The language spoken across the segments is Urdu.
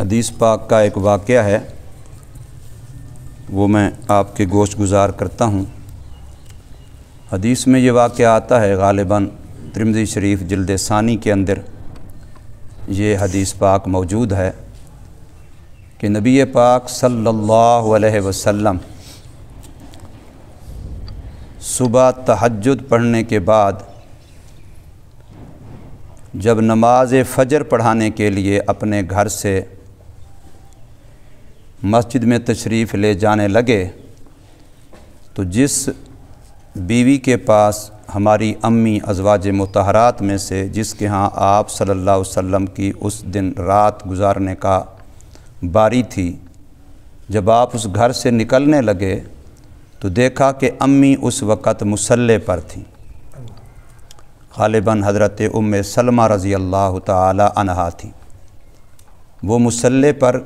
حدیث پاک کا ایک واقعہ ہے، وہ میں آپ کے گوش گزار کرتا ہوں۔ حدیث میں یہ واقعہ آتا ہے، غالباً ترمذی شریف جلد ثانی کے اندر یہ حدیث پاک موجود ہے کہ نبی پاک صلی اللہ علیہ وسلم صبح تہجد پڑھنے کے بعد جب نماز فجر پڑھانے کے لیے اپنے گھر سے مسجد میں تشریف لے جانے لگے تو جس بیوی کے پاس ہماری امی ازواج مطہرات میں سے جس کے ہاں آپ صلی اللہ علیہ وسلم کی اس دن رات گزارنے کا باری تھی، جب آپ اس گھر سے نکلنے لگے تو دیکھا کہ امی اس وقت مصلی پر تھیں۔ غالباً حضرت ام سلمہ رضی اللہ تعالی عنہا تھیں۔ وہ مصلی پر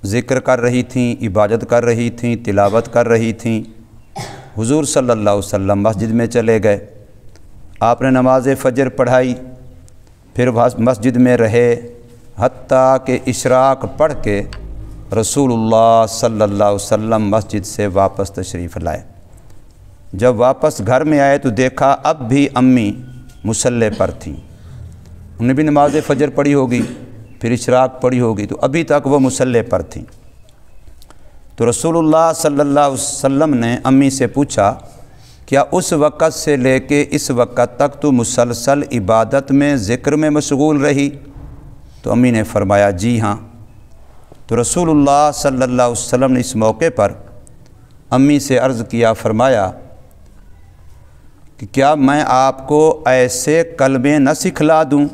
ذکر کر رہی تھیں، عبادت کر رہی تھیں، تلاوت کر رہی تھیں۔ حضور صلی اللہ علیہ وسلم مسجد میں چلے گئے، آپ نے نماز فجر پڑھائی، پھر مسجد میں رہے حتیٰ کہ اشراق پڑھ کے رسول اللہ صلی اللہ علیہ وسلم مسجد سے واپس تشریف لائے۔ جب واپس گھر میں آئے تو دیکھا اب بھی امی مصلی پر تھیں۔ انہیں بھی نماز فجر پڑھی ہوگی، پھر اشراق پڑھی ہوگی، تو ابھی تک وہ مصلی پر تھیں۔ تو رسول اللہ صلی اللہ علیہ وسلم نے امی سے پوچھا، کیا اس وقت سے لے کے اس وقت تک تو مسلسل عبادت میں ذکر میں مشغول رہی؟ تو امی نے فرمایا جی ہاں۔ تو رسول اللہ صلی اللہ علیہ وسلم نے اس موقع پر امی سے عرض کیا، فرمایا کہ کیا میں آپ کو ایسے کلمے نہ سکھلا دوں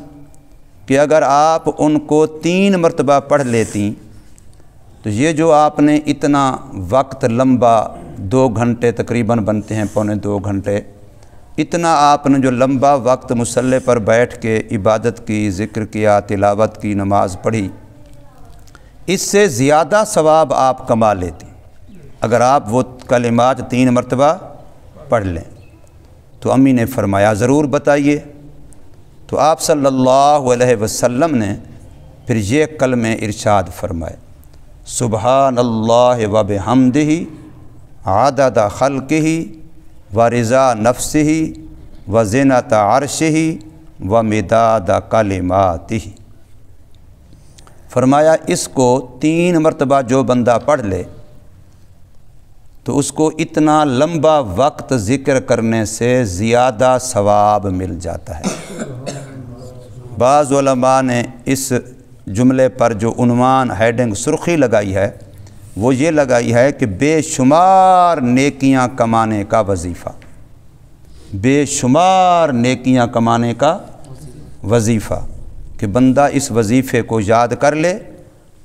کہ اگر آپ ان کو 3 مرتبہ پڑھ لیتی تو یہ جو آپ نے اتنا وقت لمبا 2 گھنٹے تقریباً بنتے ہیں، پونے 2 گھنٹے، اتنا آپ نے جو لمبا وقت مصلی پر بیٹھ کے عبادت کی، ذکر کیا، تلاوت کی، نماز پڑھی، اس سے زیادہ ثواب آپ کما لیتی اگر آپ وہ کلمات 3 مرتبہ پڑھ لیں۔ تو امی نے فرمایا ضرور بتائیے۔ تو آپ صلی اللہ علیہ وسلم نے پھر یہ کلمے ارشاد فرمائے، سبحان اللہ و بحمدہ عدد خلقہ و رضا نفسہ و زینت عرشہ و مداد کلماتہ۔ فرمایا اس کو 3 مرتبہ جو بندہ پڑھ لے تو اس کو اتنا لمبا وقت ذکر کرنے سے زیادہ ثواب مل جاتا ہے۔ بعض علماء نے اس جملے پر جو عنوان ہیڈنگ سرخی لگائی ہے وہ یہ لگائی ہے کہ بے شمار نیکیاں کمانے کا وظیفہ، بے شمار نیکیاں کمانے کا وظیفہ، کہ بندہ اس وظیفے کو یاد کر لے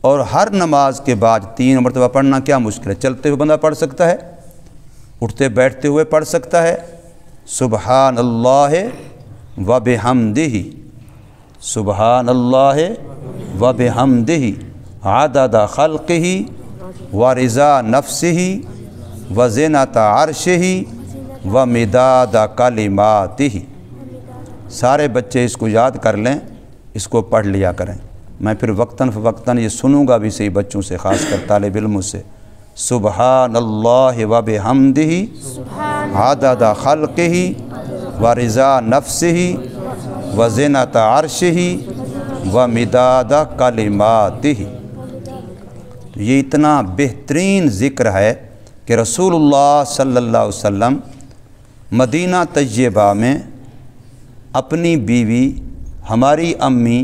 اور ہر نماز کے بعد 3 مرتبہ پڑھنا کیا مشکل ہے، چلتے ہوئے بندہ پڑھ سکتا ہے، اٹھتے بیٹھتے ہوئے پڑھ سکتا ہے، سبحان اللہ و بحمدہ، سبحان اللہ و بحمدہ عدد خلقہ و رضا نفسہ و زینت عرشہ و مداد کلماتہ۔ سارے بچے اس کو یاد کر لیں، اس کو پڑھ لیا کریں۔ میں پھر وقتاً فوقتاً یہ سنوں گا بھی صحیح بچوں سے، خاص کر طالب علموں سے، سبحان اللہ و بحمدہ عدد خلقہ و رضا نفسہ و زینت عرشہ و مداد کلماتہ۔ تو یہ اتنا بہترین ذکر ہے کہ رسول اللہ صلی اللہ علیہ وسلم مدینہ طیبہ میں اپنی بیوی ہماری امی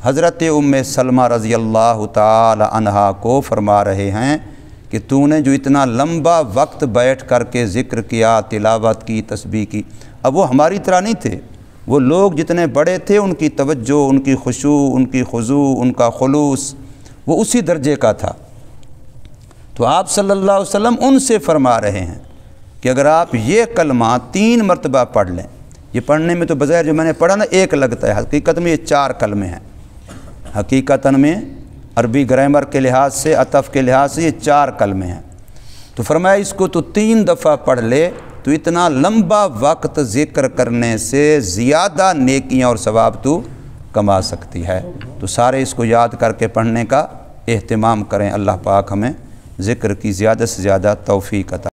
حضرت ام سلمہ رضی اللہ تعالی عنہا کو فرما رہے ہیں کہ تو نے جو اتنا لمبا وقت بیٹھ کر کے ذکر کیا، تلاوت کی، تسبیح کی، اب وہ ہماری طرح نہیں تھے، وہ لوگ جتنے بڑے تھے ان کی توجہ، ان کی خشوع، ان کی خضوع، ان کا خلوص وہ اسی درجے کا تھا۔ تو آپ صلی اللہ علیہ وسلم ان سے فرما رہے ہیں کہ اگر آپ یہ کلمہ 3 مرتبہ پڑھ لیں، یہ پڑھنے میں تو بظاہر جو میں نے پڑھا نا ایک لگتا ہے، حقیقت میں یہ 4 کلمے ہیں، حقیقتاً میں عربی گرامر کے لحاظ سے، عطف کے لحاظ سے یہ 4 کلمے ہیں۔ تو فرمایا اس کو تو 3 دفعہ پڑھ لے تو اتنا لمبا وقت ذکر کرنے سے زیادہ نیکیاں اور ثواب تو کما سکتی ہے۔ تو سارے اس کو یاد کر کے پڑھنے کا اہتمام کریں۔ اللہ پاک ہمیں ذکر کی زیادہ سے زیادہ توفیق عطا